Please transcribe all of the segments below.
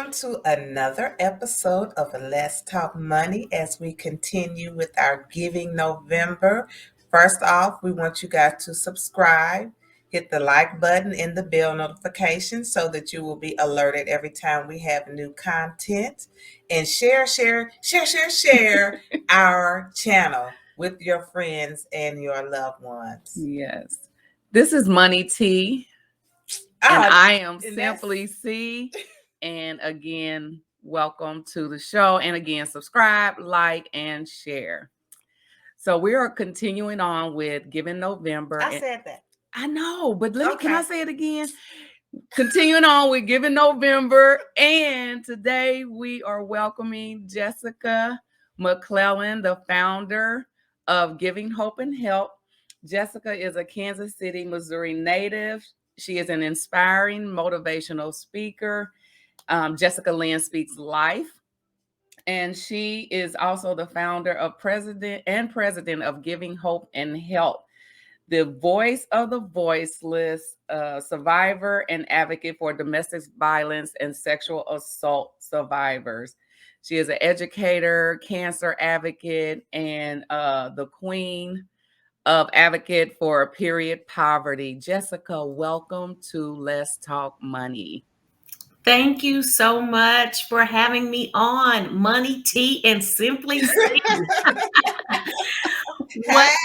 welcome to another episode of Let's Talk Money as we continue with our Giving November. First off, we want you guys to subscribe, hit the like button and the bell notification so that you will be alerted every time we have new content, and share our channel with your friends and your loved ones. Yes. This is Money T, and I am Simply C. And again, welcome to the show. And again, subscribe, like, and share. So we are continuing on with Giving November. I said that. I know, but can I say it again? Continuing on with Giving November. And today we are welcoming JESSICA McClellan, the founder of Giving Hope and Help. JESSICA is a Kansas City, Missouri native. She is an inspiring motivational speaker. JESSICA LYNN Speaks Life. And she is also the founder of president of Giving Hope and Help, the voice of the voiceless, survivor and advocate for domestic violence and sexual assault survivors. She is an educator, cancer advocate, and the queen of advocate for period poverty. JESSICA, welcome to Let's Talk Money. Thank you so much for having me on Money T and Simply C. What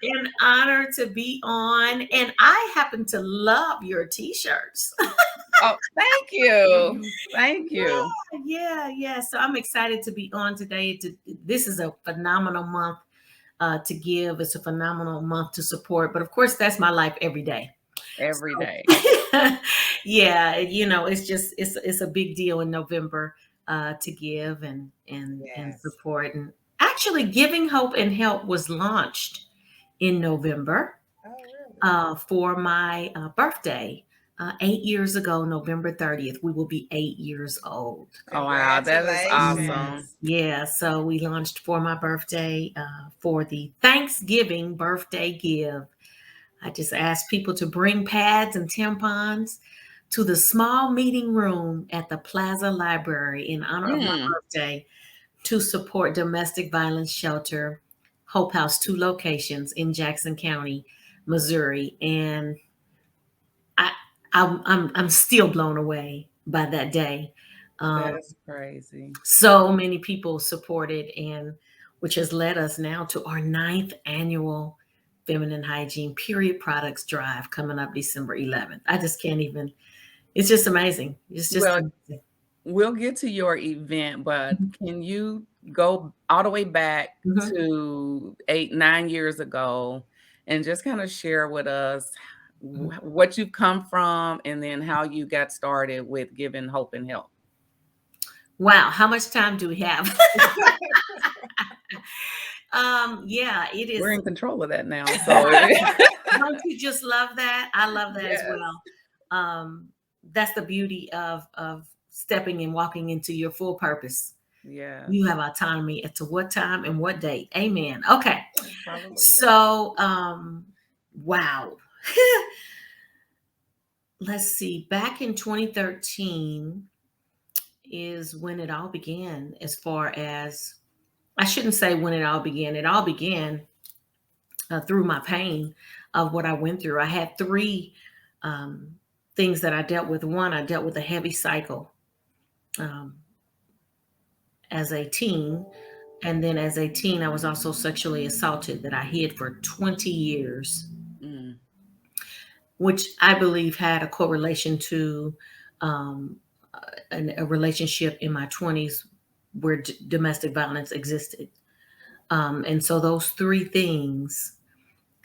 an honor to be on. And I happen to love your t-shirts. Oh, thank you. Thank you. Yeah. So I'm excited to be on today. This is a phenomenal month to give. It's a phenomenal month to support. But of course, that's my life every day. Every day. Yeah, it's a big deal in November to give and support. And actually, Giving Hope and Help was launched in November for my birthday 8 years ago, November 30th. We will be 8 years old. Oh, wow. That is awesome. Yeah. So we launched for my birthday for the Thanksgiving birthday give. I just asked people to bring pads and tampons to the small meeting room at the Plaza Library in honor of my birthday to support domestic violence shelter, Hope House, 2 locations in Jackson County, Missouri. And I'm still blown away by that day. That's crazy. So many people supported, and which has led us now to our 9th annual Feminine Hygiene Period Products Drive coming up December 11th. I just can't even, it's just amazing. It's just amazing. We'll get to your event, but can you go all the way back to 8-9 years ago and just kind of share with us what you've come from and then how you got started with Giving Hope and Help? Wow. How much time do we have? Yeah, it is. We're in control of that now. So don't you just love that? I love that as well. That's the beauty of stepping and walking into your full purpose. Yeah. You have autonomy as to what time and what date. Amen. Okay. So, wow. Let's see. Back in 2013 is when it all began, as far as, I shouldn't say when it all began. It all began through my pain of what I went through. I had 3 things that I dealt with. One, I dealt with a heavy cycle as a teen. And then as a teen, I was also sexually assaulted that I hid for 20 years, which I believe had a correlation to a relationship in my 20s where domestic violence existed. And so those 3 things,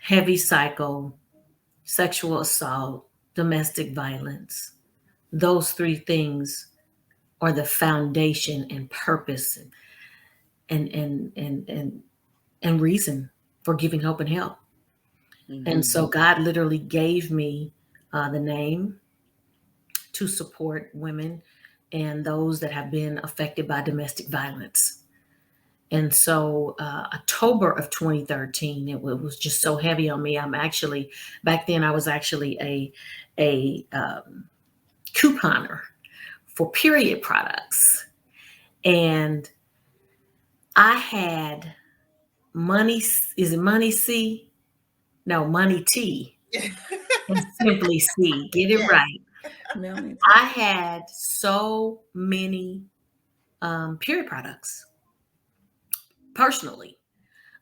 heavy cycle, sexual assault, domestic violence, those 3 things are the foundation and purpose and reason for Giving Hope and Help. And so God literally gave me the name to support women and those that have been affected by domestic violence. And so October of 2013, it was just so heavy on me. Back then I was actually a couponer for period products. And I had Money C? No, Money T. And Simply C. Get it right. I had so many period products personally.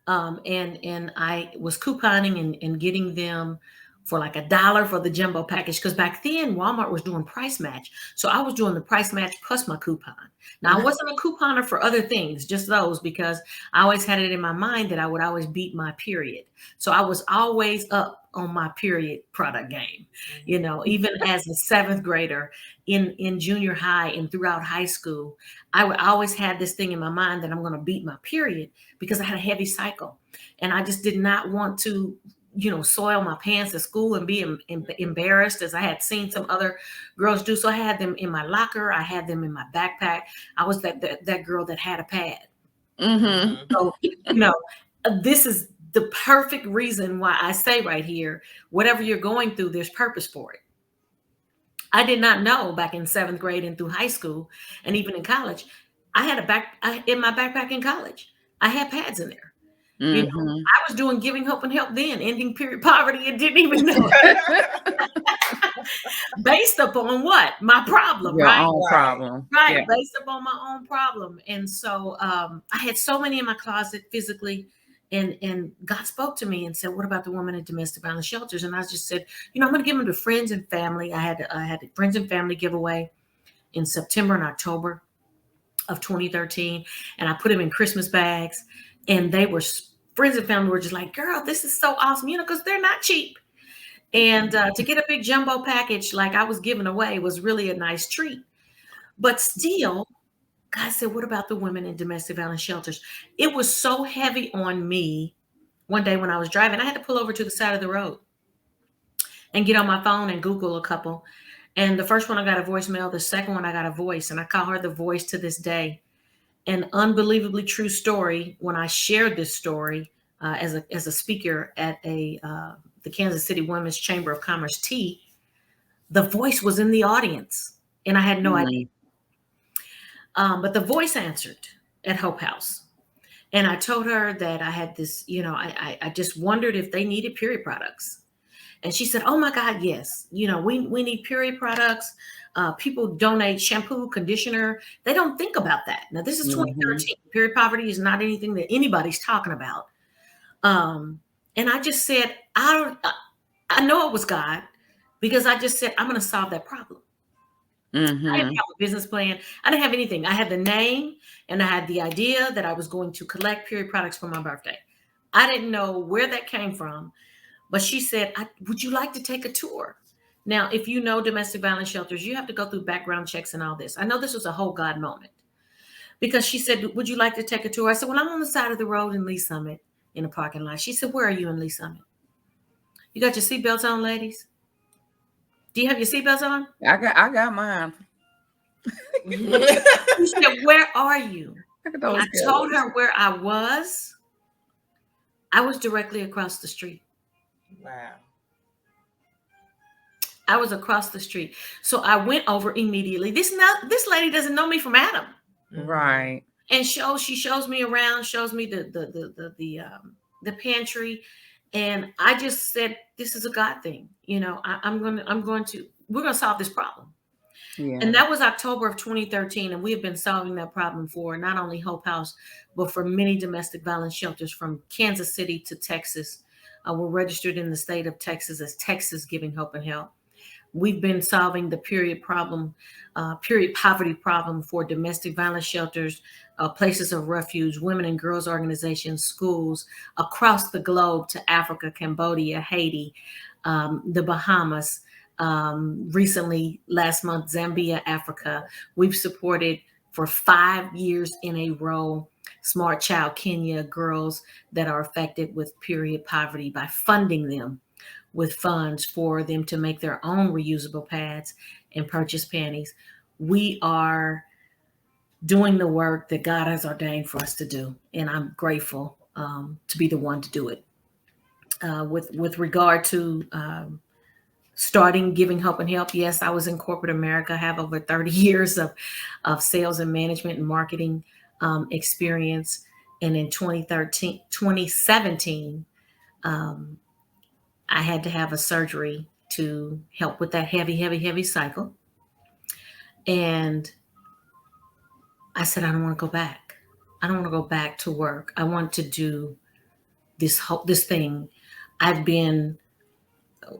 And I was couponing and getting them for like $1 for the jumbo package, because back then Walmart was doing price match. So I was doing the price match plus my coupon. Now I wasn't a couponer for other things, just those, because I always had it in my mind that I would always beat my period. So I was always up on my period product game, you know, even as a 7th grader in junior high and throughout high school. I would always have this thing in my mind that I'm going to beat my period, because I had a heavy cycle and I just did not want to, you know, soil my pants at school and be embarrassed, as I had seen some other girls do. So I had them in my locker. I had them in my backpack. I was that girl that had a pad. Mm-hmm. So, you know, this is the perfect reason why I say right here, whatever you're going through, there's purpose for it. I did not know back in 7th grade and through high school and even in college, I had in my backpack in college, I had pads in there. Mm-hmm. You know, I was doing Giving Hope and Help then, ending period poverty, and didn't even know it. Based upon what? My problem, Your right? own problem. Right, Yeah. based upon my own problem. And so I had so many in my closet physically, and God spoke to me and said, what about the women in domestic violence shelters? And I just said, you know, I'm going to give them to friends and family. I had a friends and family giveaway in September and October of 2013, and I put them in Christmas bags, and they were, friends and family were just like, girl, this is so awesome, you know, because they're not cheap. And to get a big jumbo package like I was giving away was really a nice treat. But still, God said, what about the women in domestic violence shelters? It was so heavy on me. One day when I was driving, I had to pull over to the side of the road and get on my phone and Google a couple. And the first one, I got a voicemail. The second one, I got a voice. And I call her the voice to this day. An unbelievably true story. When I shared this story as a speaker at the Kansas City Women's Chamber of Commerce tea, the voice was in the audience, and I had no idea. But the voice answered at Hope House, and I told her that I had this, you know, I just wondered if they needed period products. And she said, oh my God, yes. You know, we need period products. People donate shampoo, conditioner. They don't think about that. Now, this is 2013. Period poverty is not anything that anybody's talking about. And I just said, I know it was God, because I just said, I'm going to solve that problem. I didn't have a business plan. I didn't have anything. I had the name, and I had the idea that I was going to collect period products for my birthday. I didn't know where that came from. But she said, would you like to take a tour? Now, if you know domestic violence shelters, you have to go through background checks and all this. I know this was a whole God moment, because she said, would you like to take a tour? I said, well, I'm on the side of the road in Lee Summit in a parking lot. She said, where are you in Lee Summit? You got your seatbelts on, ladies? Do you have your seatbelts on? I got mine. She said, where are you? I told her where I was. I was directly across the street. Wow. I was across the street. So I went over immediately. This lady doesn't know me from Adam. Right. And she shows me around, shows me the pantry. And I just said, this is a God thing. You know, we're going to solve this problem. Yeah. And that was October of 2013. And we have been solving that problem for not only Hope House, but for many domestic violence shelters from Kansas City to Texas. We're registered in the state of Texas as Texas Giving Hope and Help. We've been solving the period poverty problem for domestic violence shelters, places of refuge, women and girls organizations, schools across the globe to Africa, Cambodia, Haiti, the Bahamas, recently last month, Zambia, Africa. We've supported for 5 years in a row Smart Child Kenya girls that are affected with period poverty by funding them with funds for them to make their own reusable pads and purchase panties. We are doing the work that God has ordained for us to do, and I'm grateful to be the one to do it. With regard to starting Giving Hope and Help. Yes, I was in corporate America. I have over 30 years of sales and management and marketing experience. And in 2017, I had to have a surgery to help with that heavy cycle. And I said, I don't want to go back. I don't want to go back to work. I want to do this thing. I've been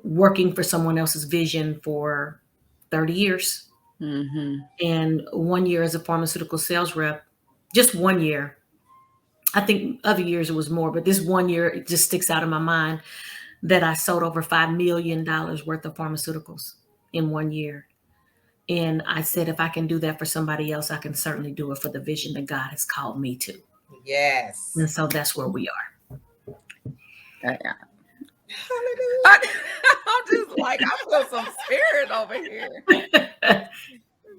working for someone else's vision for 30 years. Mm-hmm. And 1 year as a pharmaceutical sales rep, just 1 year. I think other years it was more, but this 1 year, it just sticks out in my mind that I sold over $5 million worth of pharmaceuticals in 1 year. And I said, if I can do that for somebody else, I can certainly do it for the vision that God has called me to. Yes. And so that's where we are. I'm just like, I feel some spirit over here.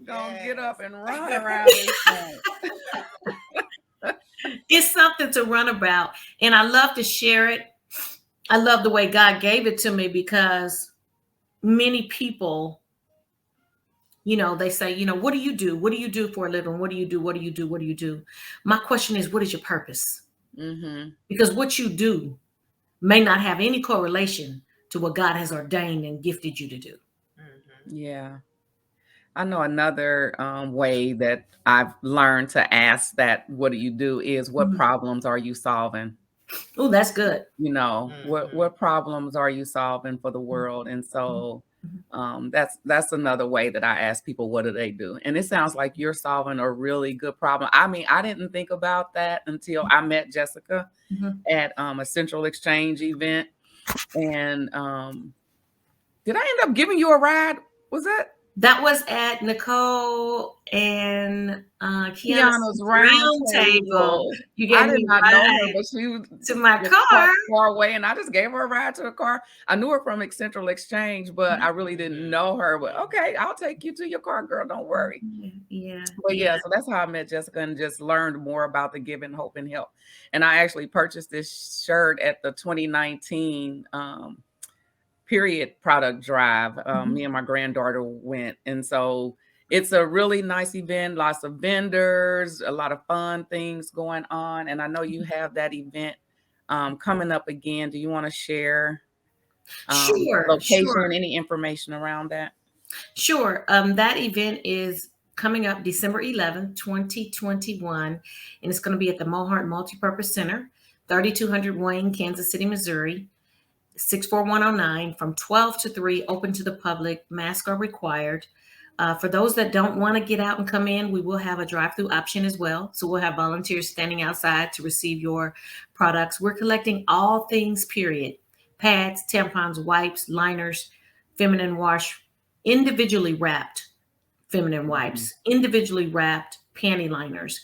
Gonna get up and run around this thing. It's something to run about. And I love to share it. I love the way God gave it to me, because many people, they say, what do you do? What do you do for a living? What do you do? What do you do? What do you do? My question is, what is your purpose? Mm-hmm. Because what you do may not have any correlation to what God has ordained and gifted you to do. Mm-hmm. Yeah. I know another way that I've learned to ask that, what do you do, is what problems are you solving? Oh, that's good. What problems are you solving for the world? And so that's another way that I ask people, what do they do? And it sounds like you're solving a really good problem. I mean, I didn't think about that until I met Jessica at a Central Exchange event. And did I end up giving you a ride? Was that? That was at Nicole and Kiana's round table. You gave me not know her, but she to my car far away, and I just gave her a ride to the car. I knew her from Central Exchange, but I really didn't know her. But okay, I'll take you to your car, girl. Don't worry. Yeah. But yeah, so that's how I met Jessica and just learned more about the Giving Hope and Help. And I actually purchased this shirt at the 2019 period product drive. Me and my granddaughter went. And so it's a really nice event, lots of vendors, a lot of fun things going on. And I know you have that event coming up again. Do you want to share location, any information around that? Sure. That event is coming up December 11th, 2021. And it's going to be at the Mohart Multipurpose Center, 3200 Wayne, Kansas City, Missouri. 64109, from 12 to 3, open to the public. Masks are required. For those that don't want to get out and come in, we will have a drive-through option as well. So we'll have volunteers standing outside to receive your products. We're collecting all things period: pads, tampons, wipes, liners, feminine wash, individually wrapped feminine wipes, individually wrapped panty liners,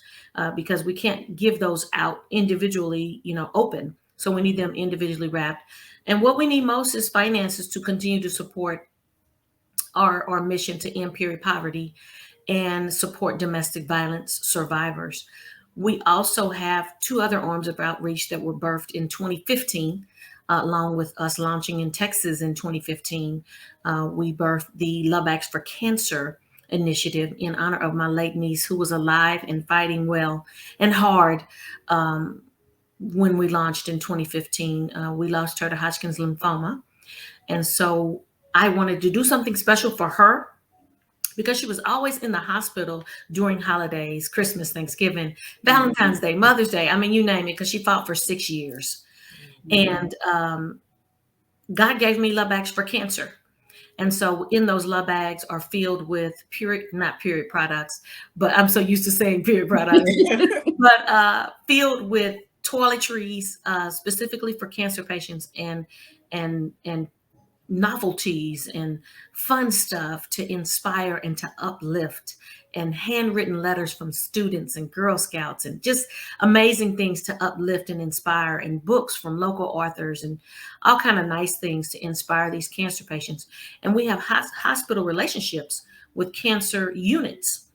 because we can't give those out individually, open. So we need them individually wrapped. And what we need most is finances to continue to support our mission to end period poverty and support domestic violence survivors. We also have 2 other arms of outreach that were birthed in 2015, along with us launching in Texas in 2015. We birthed the Lubbocks for Cancer initiative in honor of my late niece, who was alive and fighting well and hard. When we launched in 2015, we lost her to Hodgkin's lymphoma. And so I wanted to do something special for her, because she was always in the hospital during holidays, Christmas, Thanksgiving, Valentine's Day, Mother's Day. I mean, you name it, because she fought for 6 years. And God gave me Lubbocks for Cancer. And so in those Lubbocks are filled with not period products, but I'm so used to saying period products, but filled with toiletries, specifically for cancer patients, and novelties and fun stuff to inspire and to uplift, and handwritten letters from students and Girl Scouts, and just amazing things to uplift and inspire, and books from local authors, and all kind of nice things to inspire these cancer patients. And we have hospital relationships with cancer units,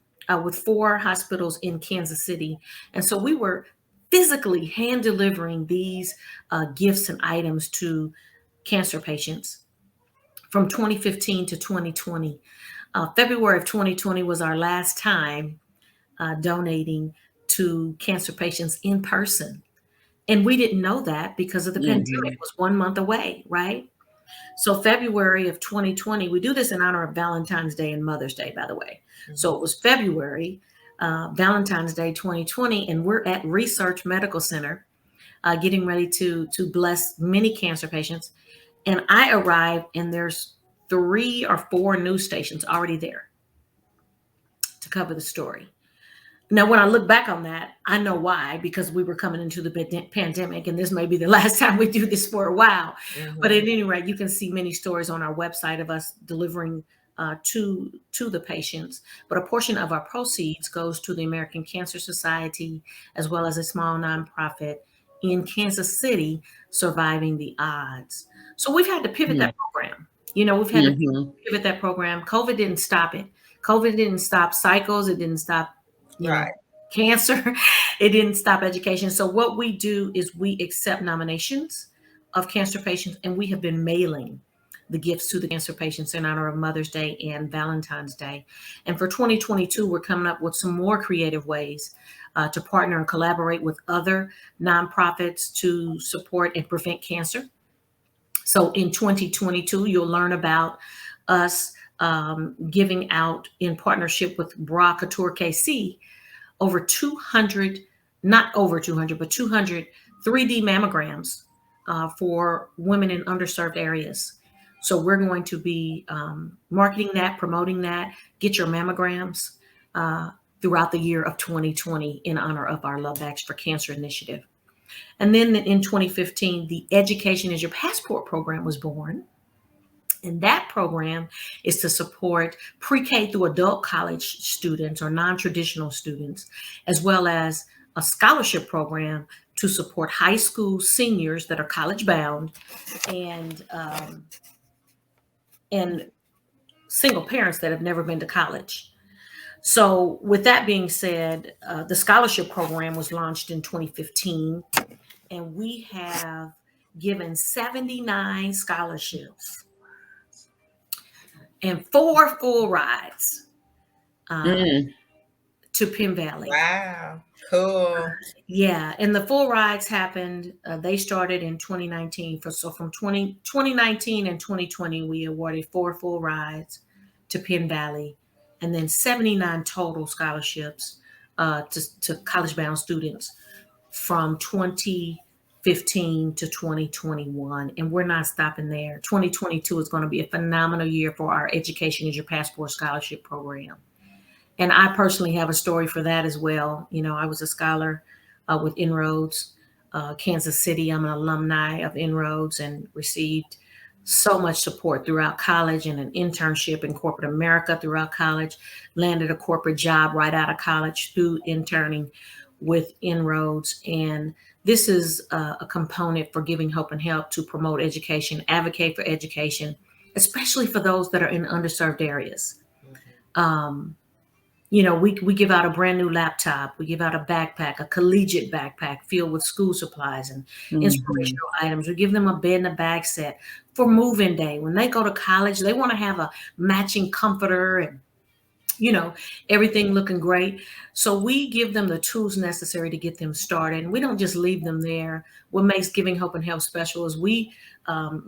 with 4 hospitals in Kansas City. And so we were physically hand delivering these gifts and items to cancer patients from 2015 to 2020. February of 2020 was our last time donating to cancer patients in person. And we didn't know that because of the pandemic. It was 1 month away, right? So February of 2020, we do this in honor of Valentine's Day and Mother's Day, by the way. So it was February, Valentine's Day 2020, and we're at Research Medical Center getting ready to bless many cancer patients. And I arrived, and there's 3 or 4 news stations already there to cover the story. Now, when I look back on that, I know why, because we were coming into the pandemic, and this may be the last time we do this for a while. But at any rate, you can see many stories on our website of us delivering to the patients. But a portion of our proceeds goes to the American Cancer Society, as well as a small nonprofit in Kansas City, Surviving the Odds. So we've had to pivot that program. We've had to pivot that program. COVID didn't stop it. COVID didn't stop cycles. It didn't stop cancer. It didn't stop education. So what we do is we accept nominations of cancer patients, and we have been mailing the gifts to the cancer patients in honor of Mother's Day and Valentine's Day. And for 2022, we're coming up with some more creative ways to partner and collaborate with other nonprofits to support and prevent cancer. So in 2022, you'll learn about us giving out, in partnership with Bra Couture KC, over 200, not over 200, but 200 3D mammograms for women in underserved areas. So we're going to be marketing that, promoting that. Get your mammograms throughout the year of 2020 in honor of our Lubbocks for Cancer initiative. And then in 2015, the Education is Your Passport program was born. And that program is to support pre-K through adult college students or non-traditional students, as well as a scholarship program to support high school seniors that are college bound and single parents that have never been to college. So with that being said, the scholarship program was launched in 2015, and we have given 79 scholarships and 4 full rides to Penn Valley. Wow, cool. Yeah, and the full rides happened, they started in 2019. So from 2019 and 2020, we awarded 4 full rides to Penn Valley, and then 79 total scholarships to college-bound students from 2015 to 2021. And we're not stopping there. 2022 is going to be a phenomenal year for our Education is Your Passport scholarship program. And I personally have a story for that as well. I was a scholar with Inroads, Kansas City. I'm an alumni of Inroads and received so much support throughout college and an internship in corporate America throughout college, landed a corporate job right out of college through interning with Inroads. And this is a component for Giving Hope and Help to promote education, advocate for education, especially for those that are in underserved areas. We give out a brand new laptop. We give out a backpack, a collegiate backpack filled with school supplies and inspirational items. We give them a bed and a bag set for move-in day. When they go to college, they want to have a matching comforter and, everything looking great. So we give them the tools necessary to get them started. And we don't just leave them there. What makes Giving Hope and Help special is we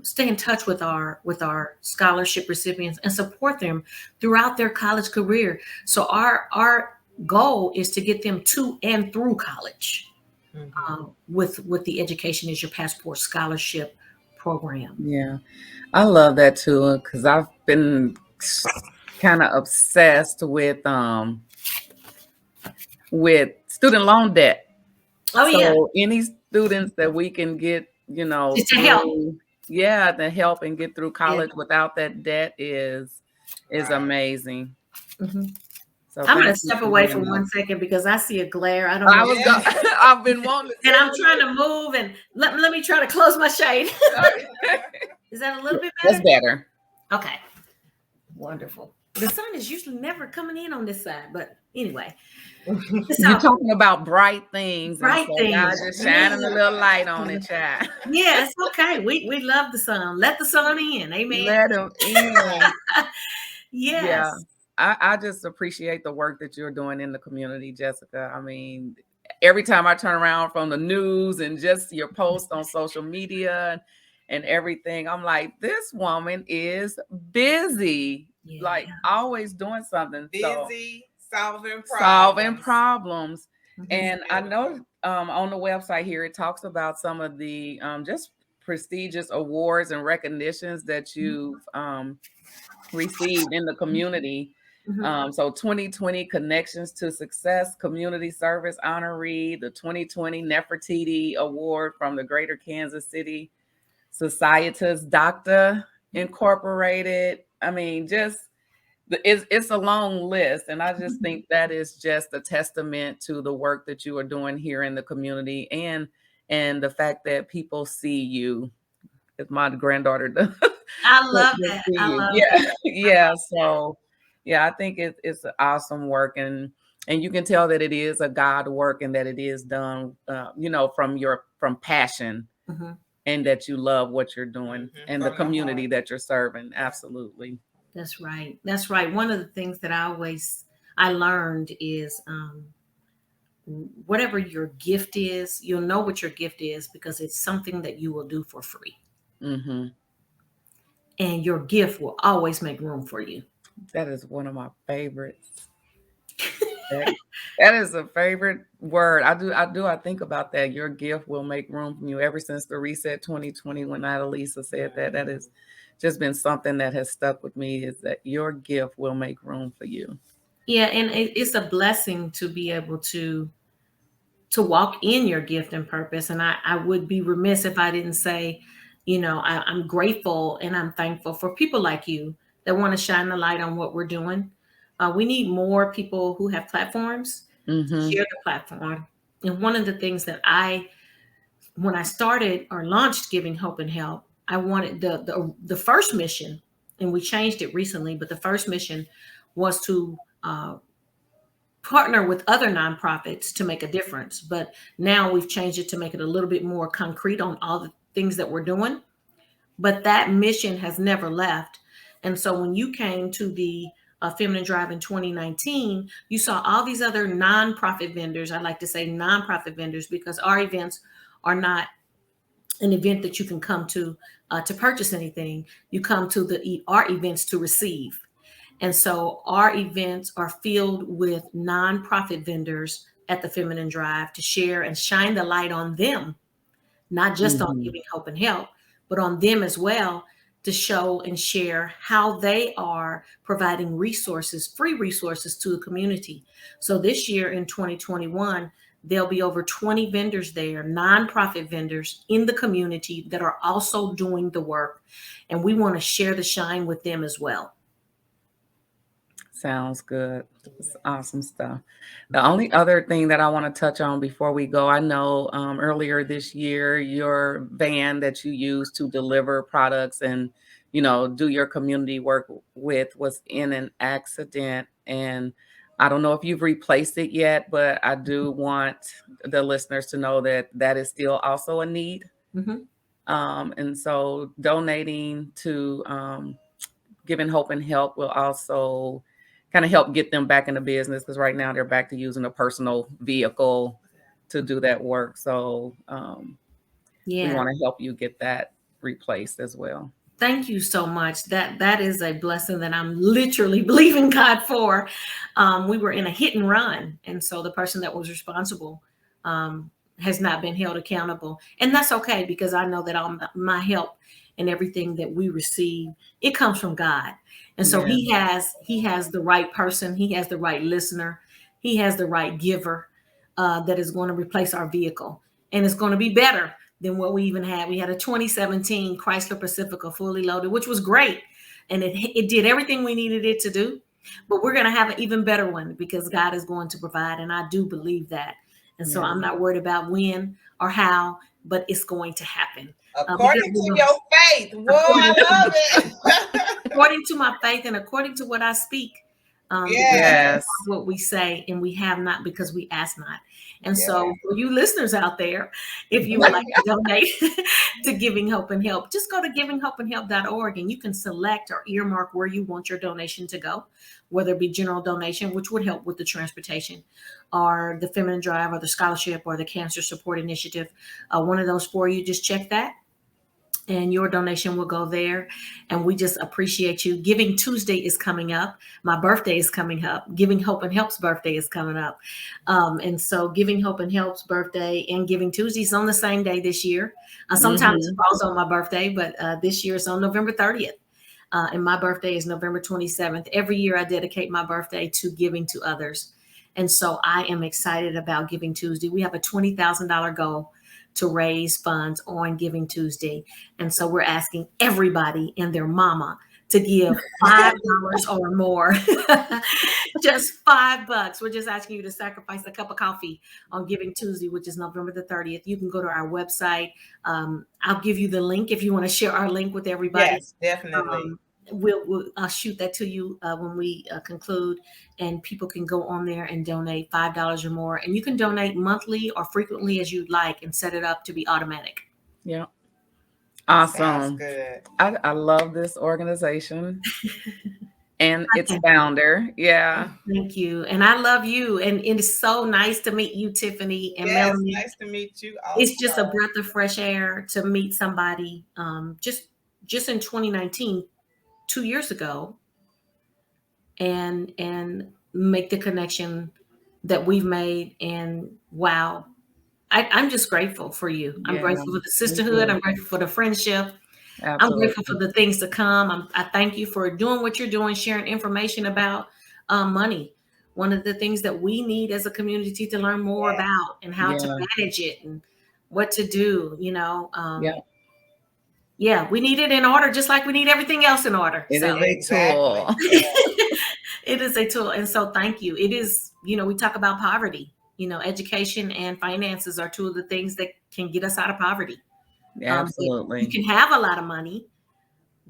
stay in touch with our scholarship recipients and support them throughout their college career. So our goal is to get them to and through college with the Education is Your Passport scholarship program. Yeah, I love that too, because I've been kind of obsessed with student loan debt. Oh, so yeah. Any students that we can get, just to help. Yeah, to help and get through college without that debt is amazing. Mm-hmm. So I'm going to step away for 1 second because I see a glare. I don't know. I've been wanting to. And I'm trying to move, and let me try to close my shade. Is that a little bit better? That's better. Okay. Wonderful. The sun is usually never coming in on this side, but anyway. You're talking about bright things. Bright and so things. God just shining a little light on it, child. Yeah, it's okay. We love the sun. Let the sun in. Amen. Let him in. Yes. Yeah. I just appreciate the work that you're doing in the community, Jessica. I mean, every time I turn around from the news and just your post on social media and everything, I'm like, this woman is busy, like always doing something. Busy, solving problems. And I know on the website here, it talks about some of the just prestigious awards and recognitions that you've received in the community. So 2020 Connections to Success Community Service honoree, the 2020 Nefertiti Award from the Greater Kansas City Societas Doctor Incorporated. I mean, just it's a long list, and I just think that is just a testament to the work that you are doing here in the community, and the fact that people see you. If my granddaughter does. I love that. I love that. Yeah. So, yeah, I think it's awesome work, and you can tell that it is a God work, and that it is done, from passion, and that you love what you're doing, and the community that you're serving. Absolutely. That's right. That's right. One of the things that I learned is whatever your gift is, you'll know what your gift is because it's something that you will do for free. And your gift will always make room for you. That is one of my favorites. That is a favorite word. I think about that. Your gift will make room for you. Ever since the Reset 2020, when Annalisa said that has just been something that has stuck with me, is that your gift will make room for you. Yeah, and it's a blessing to be able to walk in your gift and purpose. And I would be remiss if I didn't say, I'm grateful and I'm thankful for people like you that want to shine the light on what we're doing. We need more people who have platforms to share the platform. And one of the things that when I started or launched Giving Hope and Help, I wanted the first mission, and we changed it recently, but the first mission was to partner with other nonprofits to make a difference. But now we've changed it to make it a little bit more concrete on all the things that we're doing. But that mission has never left. And so when you came to the Feminine Drive in 2019, you saw all these other nonprofit vendors. I like to say nonprofit vendors because our events are not an event that you can come to purchase anything. You come to our events to receive. And so our events are filled with nonprofit vendors at the Feminine Drive to share and shine the light on them, not just on Giving Hope and Help, but on them as well, to show and share how they are providing resources, free resources to the community. So this year in 2021, there'll be over 20 vendors there, nonprofit vendors in the community that are also doing the work. And we want to share the shine with them as well. Sounds good. It's awesome stuff. The only other thing that I want to touch on before we go, I know earlier this year, your van that you use to deliver products and, do your community work with was in an accident. And I don't know if you've replaced it yet, but I do want the listeners to know that that is still also a need. And so donating to Giving Hope and Help will also kind of help get them back into business, because right now they're back to using a personal vehicle to do that work. So we want to help you get that replaced as well. Thank you so much. That is a blessing that I'm literally believing God for. We were in a hit and run. And so the person that was responsible has not been held accountable. And that's okay, because I know that all my help and everything that we receive, it comes from God. And so he has the right person. He has the right listener. He has the right giver that is going to replace our vehicle. And it's going to be better than what we even had. We had a 2017 Chrysler Pacifica fully loaded, which was great. And it did everything we needed it to do. But we're going to have an even better one because God is going to provide. And I do believe that. And so I'm not worried about when or how, but it's going to happen. According to your faith. Whoa, I love it. According to my faith and according to what I speak, Yes. What we say, and we have not because we ask not. And Yeah. so for you listeners out there, if you would like to donate to Giving Hope and Help, just go to givinghopeandhelp.org and you can select or earmark where you want your donation to go, whether it be general donation, which would help with the transportation, or the Feminine Drive, or the scholarship, or the Cancer Support Initiative. One of those for you, just check that, and your donation will go there. And we just appreciate you. Giving Tuesday is coming up. My birthday is coming up. Giving Hope and Help's birthday is coming up. And so Giving Hope and Help's birthday and Giving Tuesday is on the same day this year. Sometimes it falls on my birthday, but this year it's on November 30th. And my birthday is November 27th. Every year I dedicate my birthday to giving to others. And so I am excited about Giving Tuesday. We have a $20,000 goal to raise funds on Giving Tuesday. And so we're asking everybody and their mama to give $5 or more. Just $5. We're just asking you to sacrifice a cup of coffee on Giving Tuesday, which is November the 30th. You can go to our website. I'll give you the link if you want to share our link with everybody. Yes, definitely. I'll shoot that to you when we conclude, and people can go on there and donate $5 or more. And you can donate monthly or frequently as you'd like and set it up to be automatic. Yeah. Awesome. Sounds good. I love this organization and its founder. Yeah. Thank you. And I love you. And it is so nice to meet you, Tiffany and Melanie. Nice to meet you also. It's just a breath of fresh air to meet somebody just in 2019, 2 years ago, and make the connection that we've made. And wow, I'm just grateful for you. I'm grateful for the sisterhood. I'm grateful for the friendship. Absolutely. I'm grateful for the things to come. I thank you for doing what you're doing, sharing information about money. One of the things that we need as a community to learn more about, and how to manage it and what to do, we need it in order, just like we need everything else in order. It is a tool. It is a tool. And so thank you. It is, we talk about poverty, education and finances are two of the things that can get us out of poverty. Absolutely. You can have a lot of money,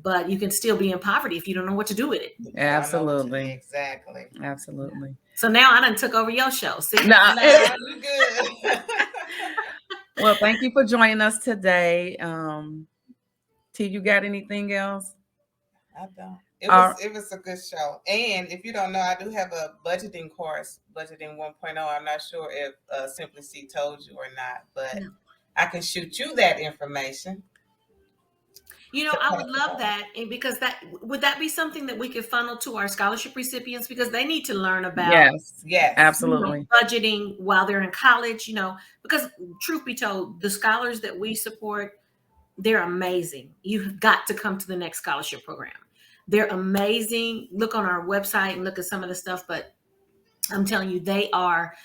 but you can still be in poverty if you don't know what to do with it. Absolutely. Exactly. Absolutely. So now I done took over your show. See? No, you're good. Well, thank you for joining us today. T, you got anything else? I don't. It was a good show. And if you don't know, I do have a budgeting course, Budgeting 1.0. I'm not sure if Simply C told you or not, but I can shoot you that information. I would love that, and because would that be something that we could funnel to our scholarship recipients, because they need to learn about yes, absolutely, budgeting while they're in college. Because truth be told, the scholars that we support, they're amazing. You've got to come to the next scholarship program. They're amazing. Look on our website and look at some of the stuff, but I'm telling you, they are.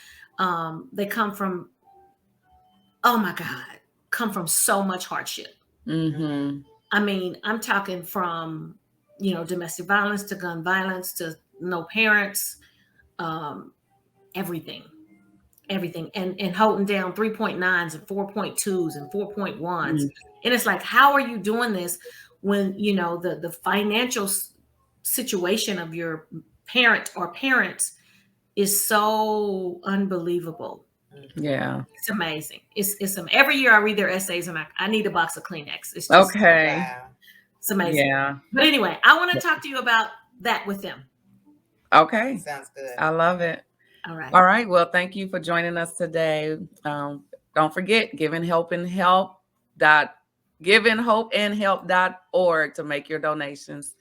They come from, oh my God, come from so much hardship. Mm-hmm. I mean, I'm talking from, domestic violence to gun violence to no parents, everything, and holding down 3.9s and 4.2s and 4.1s. Mm-hmm. And it's like, how are you doing this when, the financial situation of your parent or parents is so unbelievable. Yeah. It's amazing. It's every year I read their essays and I need a box of Kleenex. It's just, okay. Wow. It's amazing. Yeah. But anyway, I want to talk to you about that with them. Okay. Sounds good. I love it. All right. All right. Well, thank you for joining us today. Don't forget, givinghopeandhelp.org to make your donations.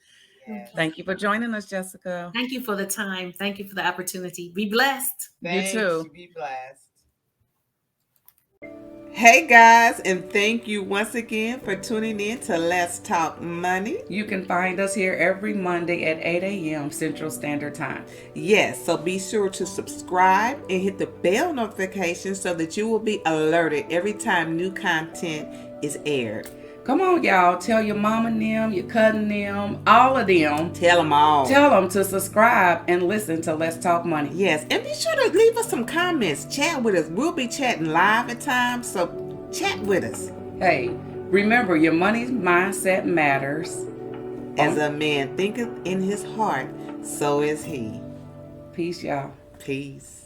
Yes. Thank you for joining us, Jessica. Thank you for the time. Thank you for the opportunity. Be blessed. Thanks. You too. Be blessed. Hey guys, and thank you once again for tuning in to Let's Talk Money. You can find us here every Monday at 8 a.m. Central Standard Time. Yes, so be sure to subscribe and hit the bell notification so that you will be alerted every time new content is aired. Come on, y'all. Tell your mom and them, your cousin them, all of them. Tell them all. Tell them to subscribe and listen to Let's Talk Money. Yes, and be sure to leave us some comments. Chat with us. We'll be chatting live at times, so chat with us. Hey, remember, your money mindset matters. As a man thinketh in his heart, so is he. Peace, y'all. Peace.